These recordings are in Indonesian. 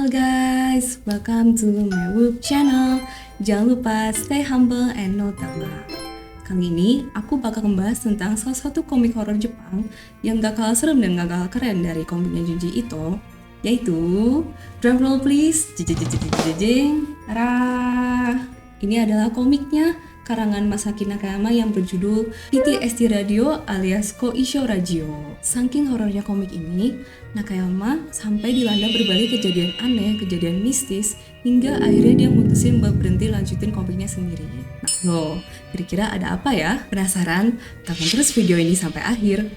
Halo guys, welcome to my YouTube channel. Jangan lupa stay humble and no drama. Kali ini aku bakal membahas tentang salah satu komik horor Jepang yang gak kalah serem dan gak kalah keren dari komiknya Junji Ito, yaitu drumroll please, jeng. Ini adalah komiknya karangan Masaki Nakayama yang berjudul PTSD Radio alias Koisho Radio. Saking horornya komik ini, Nakayama sampai dilanda berbagai kejadian aneh, kejadian mistis, hingga akhirnya dia mutusin buat berhenti lanjutin komiknya sendiri. Nah loh, kira-kira ada apa ya? Penasaran? Tonton terus video ini sampai akhir.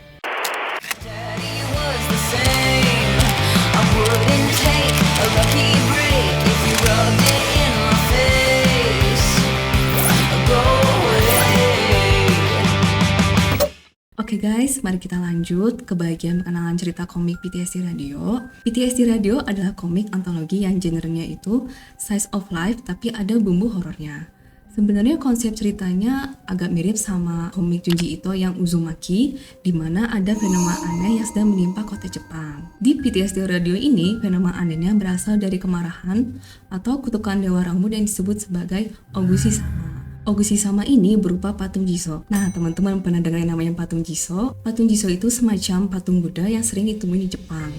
Oke guys, mari kita lanjut ke bagian pengenalan cerita komik PTSD Radio. PTSD Radio adalah komik antologi yang genrenya itu slice of life tapi ada bumbu horornya. Sebenarnya konsep ceritanya agak mirip sama komik Junji Ito yang Uzumaki, di mana ada fenomena aneh yang sedang menimpa kota Jepang. Di PTSD Radio ini, fenomena anehnya berasal dari kemarahan atau kutukan dewa rambut yang disebut sebagai Oguchi Sama. Oguchi Sama ini berupa patung Jiso. Nah, teman-teman pernah dengar yang namanya patung Jiso? Patung Jiso itu semacam patung Buddha yang sering ditemuin di Jepang.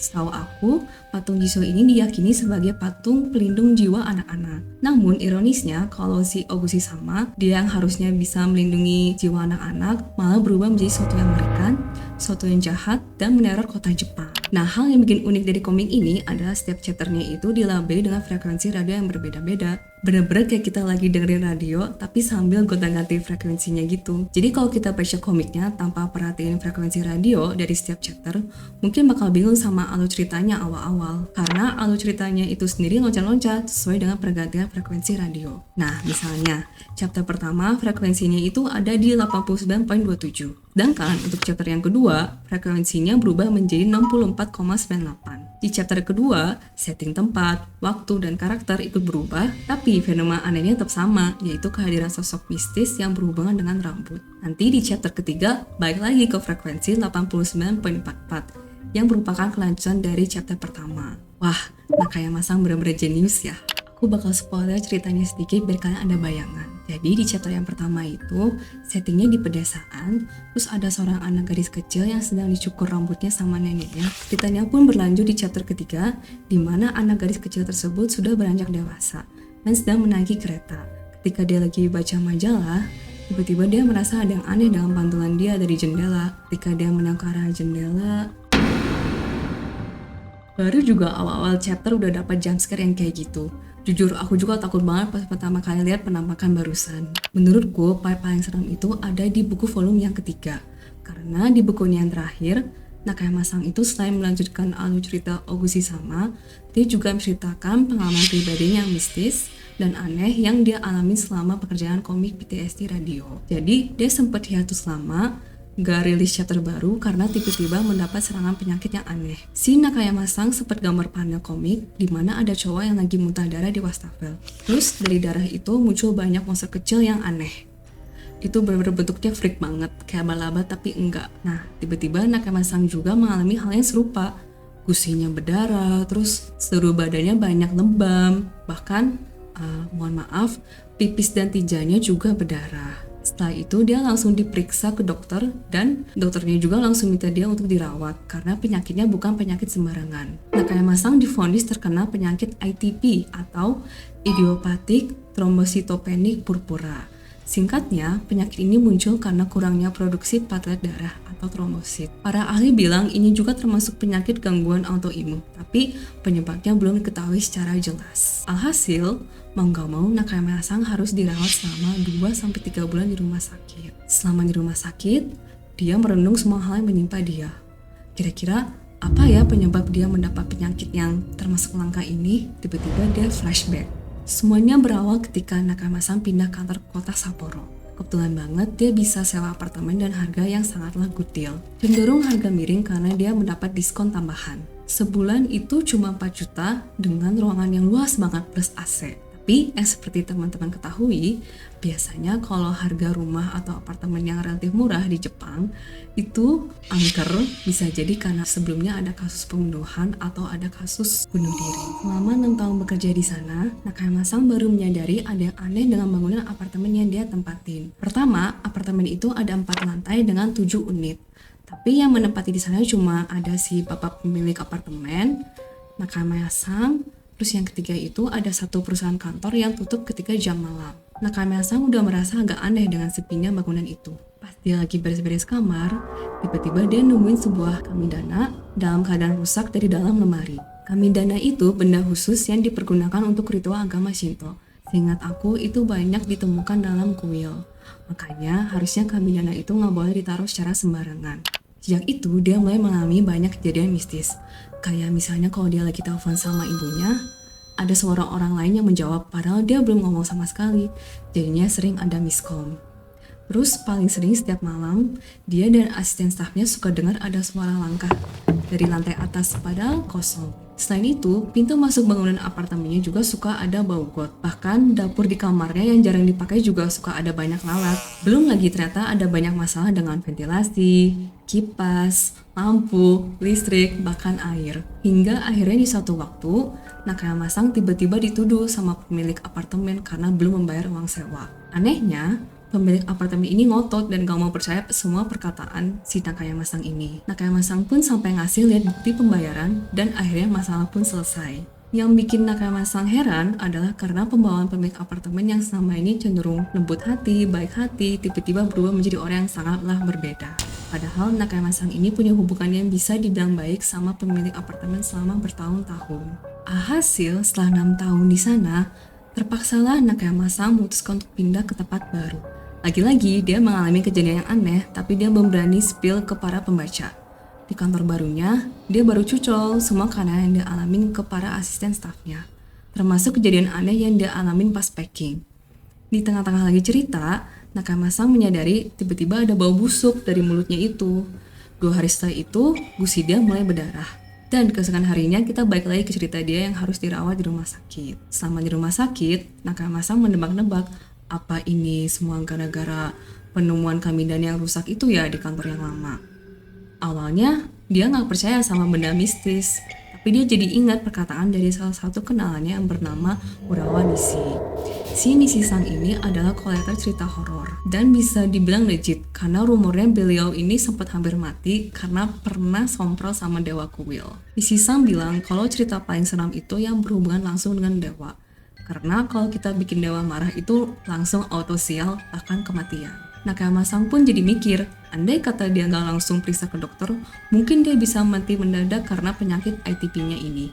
Setahu aku, patung Jiso ini diyakini sebagai patung pelindung jiwa anak-anak. Namun, ironisnya, kalau si Oguchi Sama, dia yang harusnya bisa melindungi jiwa anak-anak, malah berubah menjadi sesuatu yang mengerikan, sesuatu yang jahat, dan meneror kota Jepang. Nah, hal yang bikin unik dari komik ini adalah setiap chapternya itu dilabeli dengan frekuensi radio yang berbeda-beda. Bener-bener kayak kita lagi dengerin radio, tapi sambil gonta-ganti frekuensinya gitu. Jadi kalau kita baca komiknya tanpa perhatiin frekuensi radio dari setiap chapter, mungkin bakal bingung sama alur ceritanya awal-awal. Karena alur ceritanya itu sendiri loncat-loncat sesuai dengan pergantian frekuensi radio. Nah, misalnya, chapter pertama frekuensinya itu ada di 89.27. Sedangkan untuk chapter yang kedua, frekuensinya berubah menjadi 64,98. Di chapter kedua, setting tempat, waktu, dan karakter ikut berubah, tapi fenomena anehnya tetap sama, yaitu kehadiran sosok mistis yang berhubungan dengan rambut. Nanti di chapter ketiga, balik lagi ke frekuensi 89.44, yang merupakan kelanjutan dari chapter pertama. Wah, Nakayama-san bener-bener jenius ya. Aku bakal spoiler ceritanya sedikit biar kalian ada bayangan. Jadi di chapter yang pertama itu settingnya di pedesaan, terus ada seorang anak gadis kecil yang sedang dicukur rambutnya sama neneknya. Ceritanya pun berlanjut di chapter ketiga, di mana anak gadis kecil tersebut sudah beranjak dewasa dan sedang menaiki kereta. Ketika dia lagi baca majalah, tiba-tiba dia merasa ada yang aneh dalam pantulan dia dari jendela. Ketika dia menengok ke arah jendela, baru juga awal-awal chapter udah dapat jumpscare yang kayak gitu. Jujur, aku juga takut banget pas pertama kali lihat penampakan barusan. Menurutku, part paling serem itu ada di buku volume yang ketiga. Karena di bukunya yang terakhir, Nakayama-san itu selain melanjutkan alur cerita Oguchi Sama, dia juga menceritakan pengalaman pribadinya yang mistis dan aneh yang dia alami selama pekerjaan komik PTSD Radio. Jadi, dia sempat hiatus lama, gak rilis chapter baru karena tiba-tiba mendapat serangan penyakit yang aneh. Si Nakayama-san sempat gambar panel komik di mana ada cowok yang lagi muntah darah di wastafel. Terus dari darah itu muncul banyak monster kecil yang aneh. Itu bener-bener bentuknya freak banget, kayak laba-laba tapi enggak. Nah, tiba-tiba Nakayama-san juga mengalami hal yang serupa. Gusinya berdarah, terus seluruh badannya banyak lebam. Bahkan, mohon maaf, pipis dan tinjanya juga berdarah. Setelah itu dia langsung diperiksa ke dokter dan dokternya juga langsung minta dia untuk dirawat karena penyakitnya bukan penyakit sembarangan. Nakayama-san divonis terkena penyakit ITP atau idiopathic thrombocytopenic purpura. Singkatnya, penyakit ini muncul karena kurangnya produksi platelet darah atau trombosit. Para ahli bilang ini juga termasuk penyakit gangguan autoimun, tapi penyebabnya belum diketahui secara jelas. Alhasil, mau gak mau Nakayama-san harus dirawat selama 2-3 bulan di rumah sakit. Selama di rumah sakit, dia merenung semua hal yang menimpa dia. Kira-kira apa ya penyebab dia mendapat penyakit yang termasuk langka ini? Tiba-tiba dia flashback. Semuanya berawal ketika Nakayama-san pindah kantor kota Sapporo. Kebetulan banget dia bisa sewa apartemen dan harga yang sangatlah good deal. Cenderung harga miring karena dia mendapat diskon tambahan. Sebulan itu cuma 4 juta dengan ruangan yang luas banget plus AC. Tapi yang seperti teman-teman ketahui, biasanya kalau harga rumah atau apartemen yang relatif murah di Jepang itu angker, bisa jadi karena sebelumnya ada kasus pembunuhan atau ada kasus bunuh diri. Selama 6 tahun bekerja di sana, Nakayama-san baru menyadari ada yang aneh dengan bangunan apartemen yang dia tempatin. Pertama, apartemen itu ada 4 lantai dengan 7 unit. Tapi yang menempati di sana cuma ada si bapak pemilik apartemen, Nakayama-san. Terus yang ketiga itu ada satu perusahaan kantor yang tutup ketika jam malam. Nakayama-san udah merasa agak aneh dengan sepinya bangunan itu. Pas dia lagi beres-beres kamar, tiba-tiba dia nemuin sebuah kamidana dalam keadaan rusak dari dalam lemari. Kamidana itu benda khusus yang dipergunakan untuk ritual agama Shinto. Seingat aku itu banyak ditemukan dalam kuil. Makanya harusnya kamidana itu nggak boleh ditaruh secara sembarangan. Sejak itu dia mulai mengalami banyak kejadian mistis. Kayak misalnya kalau dia lagi telepon sama ibunya, ada suara orang lain yang menjawab padahal dia belum ngomong sama sekali. Jadinya sering ada miskom. Terus paling sering setiap malam, dia dan asisten stafnya suka dengar ada suara langkah dari lantai atas padahal kosong. Selain itu, pintu masuk bangunan apartemennya juga suka ada bau got. Bahkan dapur di kamarnya yang jarang dipakai juga suka ada banyak lalat. Belum lagi ternyata ada banyak masalah dengan ventilasi, kipas, lampu, listrik, bahkan air. Hingga akhirnya di suatu waktu, Nakayama-san tiba-tiba dituduh sama pemilik apartemen karena belum membayar uang sewa. Anehnya, pemilik apartemen ini ngotot dan gak mau percaya semua perkataan si Nakayama-san ini. Nakayama-san pun sampai ngasih lihat bukti pembayaran dan akhirnya masalah pun selesai. Yang bikin Nakayama-san heran adalah karena pembawaan pemilik apartemen yang selama ini cenderung lembut hati, baik hati, tiba-tiba berubah menjadi orang yang sangatlah berbeda. Padahal Nakayama-san ini punya hubungan yang bisa dibilang baik sama pemilik apartemen selama bertahun-tahun. Alhasil, setelah 6 tahun di sana, terpaksalah Nakayama-san memutuskan untuk pindah ke tempat baru. Lagi-lagi dia mengalami kejadian yang aneh, tapi dia belum berani spill ke para pembaca. Di kantor barunya, dia baru cucol semua keadaan yang dia alamin ke para asisten stafnya, termasuk kejadian aneh yang dia alamin pas packing. Di tengah-tengah lagi cerita, Nakayama-san menyadari tiba-tiba ada bau busuk dari mulutnya itu. 2 hari setelah itu, gusi dia mulai berdarah. Dan keesokan harinya kita balik lagi ke cerita dia yang harus dirawat di rumah sakit. Selama di rumah sakit, Nakayama-san menebak-nebak apa ini semua gara-gara penemuan kamidana yang rusak itu ya di kantor yang lama. Awalnya dia nggak percaya sama benda mistis, tapi dia jadi ingat perkataan dari salah satu kenalannya yang bernama Urawa Nishi. Si Nishi-san ini adalah kolektor cerita horor dan bisa dibilang legit karena rumornya beliau ini sempat hampir mati karena pernah somprol sama dewa kuil. Nishi-san bilang kalau cerita paling seram itu yang berhubungan langsung dengan dewa. Karena kalau kita bikin dewa marah itu langsung auto sial bahkan kematian. Nakayama-san pun jadi mikir, andai kata dia nggak langsung periksa ke dokter, mungkin dia bisa mati mendadak karena penyakit ITP-nya ini.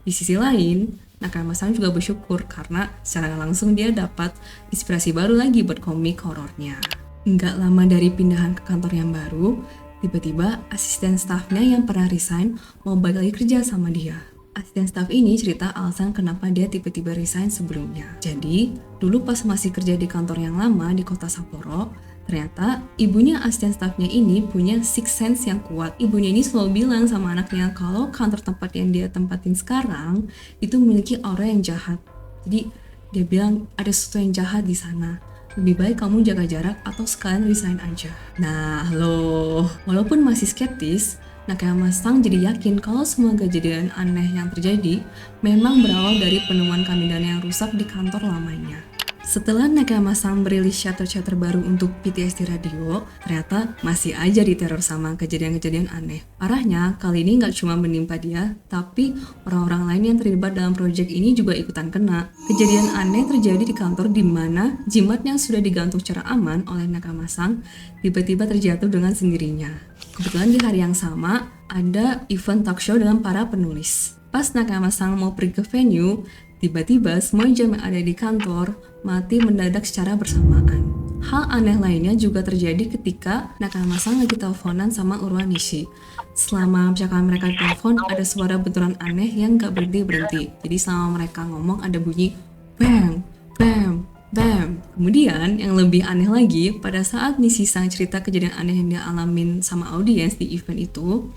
Di sisi lain, Nakayama-san juga bersyukur karena secara langsung dia dapat inspirasi baru lagi buat komik horornya. Nggak lama dari pindahan ke kantor yang baru, tiba-tiba asisten stafnya yang pernah resign mau balik lagi kerja sama dia. Asisten staf ini cerita alasan kenapa dia tiba-tiba resign sebelumnya. Jadi, dulu pas masih kerja di kantor yang lama di kota Sapporo, ternyata ibunya asisten stafnya ini punya sixth sense yang kuat. Ibunya ini selalu bilang sama anaknya kalau kantor tempat yang dia tempatin sekarang itu memiliki aura yang jahat. Jadi, dia bilang ada sesuatu yang jahat di sana. Lebih baik kamu jaga jarak atau sekalian resign aja. Nah, loh, walaupun masih skeptis, Nakayama-san jadi yakin kalau semua kejadian aneh yang terjadi memang berawal dari penemuan kamidana yang rusak di kantor lamanya. Setelah Nakayama-san merilis chapter-chapter baru untuk PTSD Radio, ternyata masih aja diteror sama kejadian-kejadian aneh. Parahnya, kali ini nggak cuma menimpa dia, tapi orang-orang lain yang terlibat dalam proyek ini juga ikutan kena. Kejadian aneh terjadi di kantor di mana jimat yang sudah digantung secara aman oleh Nakayama-san tiba-tiba terjatuh dengan sendirinya. Kebetulan di hari yang sama, ada event talk show dengan para penulis. Pas Nakayama-san mau pergi ke venue, tiba-tiba semua jam yang ada di kantor mati mendadak secara bersamaan. Hal aneh lainnya juga terjadi ketika Nakayama-san lagi teleponan sama Urawa Nishi. Selama percakapan mereka di telepon, ada suara benturan aneh yang gak berhenti-berhenti. Jadi selama mereka ngomong ada bunyi bang, bang, bam. Kemudian yang lebih aneh lagi, pada saat Nishi-san cerita kejadian aneh yang dia alamin sama audiens di event itu,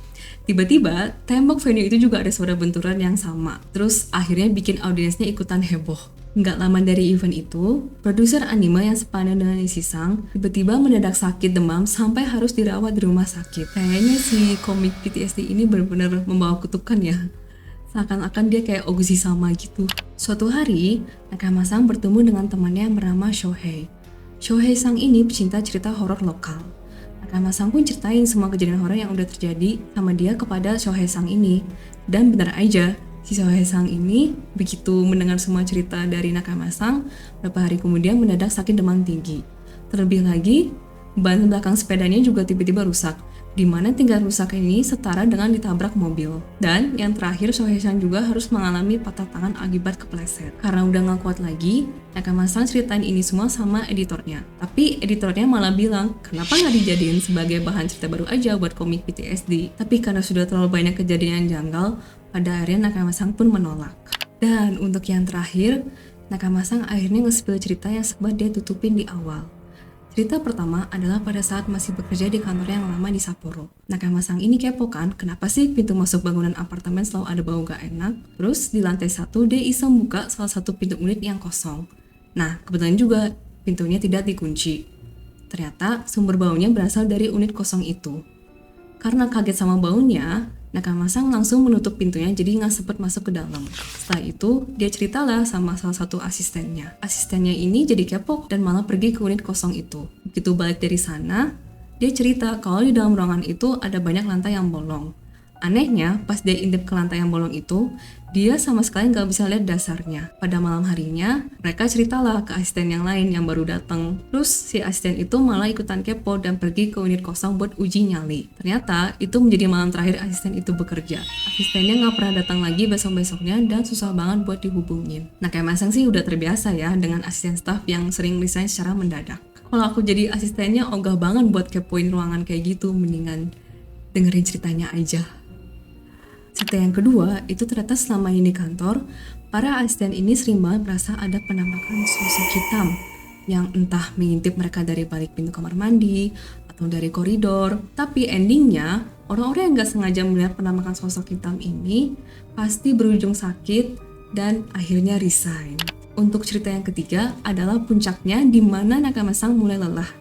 tiba-tiba tembok venue itu juga ada suara benturan yang sama. Terus akhirnya bikin audiensnya ikutan heboh. Nggak lama dari event itu, produser anime yang sepadan dengan Nisisang tiba-tiba mendadak sakit demam sampai harus dirawat di rumah sakit. Kayaknya si komik PTSD ini benar-benar membawa kutukan ya. Seakan-akan dia kayak Oguchi sama gitu. Suatu hari, Nakama-san bertemu dengan temannya yang bernama Shohei. Shohei-sang ini pecinta cerita horor lokal. Nakama-san pun ceritain semua kejadian horor yang udah terjadi sama dia kepada Shohei-sang ini. Dan benar aja, si Shohei-sang ini begitu mendengar semua cerita dari Nakama-san, beberapa hari kemudian mendadak sakit demam tinggi. Terlebih lagi, ban belakang sepedanya juga tiba-tiba rusak, di mana tingkat rusak ini setara dengan ditabrak mobil. Dan yang terakhir, Shohei-san juga harus mengalami patah tangan akibat kepleset. Karena udah gak kuat lagi, Nakama-san ceritain ini semua sama editornya. Tapi editornya malah bilang, kenapa gak dijadiin sebagai bahan cerita baru aja buat komik PTSD? Tapi karena sudah terlalu banyak kejadian yang janggal, pada akhirnya Nakama-san pun menolak. Dan untuk yang terakhir, Nakama-san akhirnya nge-spill cerita yang sempat dia tutupin di awal. Cerita pertama adalah pada saat masih bekerja di kantor yang lama di Sapporo. Nakama-san ini kepo kan, kenapa sih pintu masuk bangunan apartemen selalu ada bau gak enak? Terus di lantai 1 dia iseng buka salah satu pintu unit yang kosong. Nah, kebetulan juga pintunya tidak dikunci. Ternyata sumber baunya berasal dari unit kosong itu. Karena kaget sama baunya, Nakama-san langsung menutup pintunya jadi nggak sempet masuk ke dalam. Setelah itu, dia ceritalah sama salah satu asistennya. Asistennya ini jadi kepo dan malah pergi ke unit kosong itu. Begitu balik dari sana, dia cerita kalau di dalam ruangan itu ada banyak lantai yang bolong. Anehnya, pas dia intip ke lantai yang bolong itu, dia sama sekali nggak bisa lihat dasarnya. Pada malam harinya, mereka ceritalah ke asisten yang lain yang baru datang. Terus si asisten itu malah ikutan kepo dan pergi ke unit kosong buat uji nyali. Ternyata itu menjadi malam terakhir asisten itu bekerja. Asistennya nggak pernah datang lagi besok-besoknya dan susah banget buat dihubungin. Nah, kayak Masang sih udah terbiasa ya dengan asisten staff yang sering resign secara mendadak. Kalau aku jadi asistennya ogah banget buat kepoin ruangan kayak gitu, mendingan dengerin ceritanya aja. Cerita yang kedua, itu ternyata selama ini di kantor, para asisten ini sering banget merasa ada penampakan sosok hitam yang entah mengintip mereka dari balik pintu kamar mandi atau dari koridor. Tapi endingnya, orang-orang yang gak sengaja melihat penampakan sosok hitam ini pasti berujung sakit dan akhirnya resign. Untuk cerita yang ketiga adalah puncaknya di mana Nakama-san mulai lelah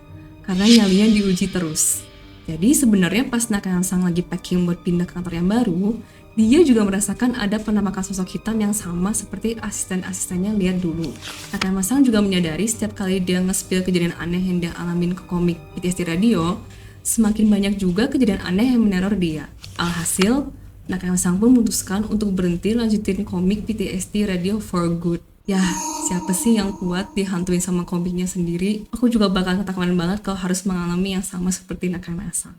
karena nyalinya diuji terus. Jadi sebenarnya pas Nakama-san lagi packing buat pindah ke kantor yang baru, dia juga merasakan ada penampakan sosok hitam yang sama seperti asisten-asistennya lihat dulu. Nakama-san juga menyadari setiap kali dia nge-spill kejadian aneh yang dia alamin ke komik PTSD Radio, semakin banyak juga kejadian aneh yang meneror dia. Alhasil, Nakama-san pun memutuskan untuk berhenti lanjutin komik PTSD Radio for good. Ya, siapa sih yang kuat dihantuin sama komiknya sendiri? Aku juga bakal ketakutan banget kalau harus mengalami yang sama seperti Nakama-san.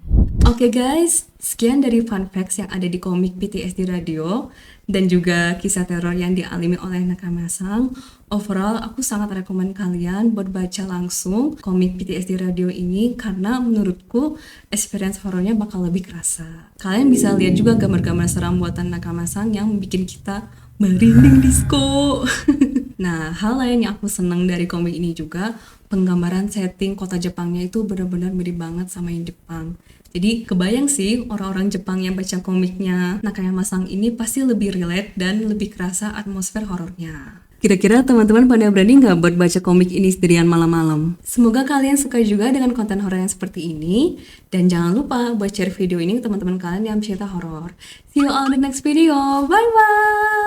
Oke guys, sekian dari fun facts yang ada di komik PTSD Radio dan juga kisah teror yang dialami oleh Nakama-san. Overall, aku sangat rekomen kalian buat baca langsung komik PTSD Radio ini karena menurutku experience horornya bakal lebih kerasa. Kalian bisa lihat juga gambar-gambar seram buatan Nakama-san yang bikin kita merinding disco. Nah, hal lain yang aku seneng dari komik ini juga penggambaran setting kota Jepangnya itu benar-benar mirip banget sama yang Jepang. Jadi kebayang sih orang-orang Jepang yang baca komiknya Nakama-san ini pasti lebih relate dan lebih kerasa atmosfer horornya. Kira-kira teman-teman pada berani nggak buat baca komik ini sendirian malam-malam? Semoga kalian suka juga dengan konten horor yang seperti ini. Dan jangan lupa buat share video ini ke teman-teman kalian yang pecinta horor. See you all in the next video. Bye-bye!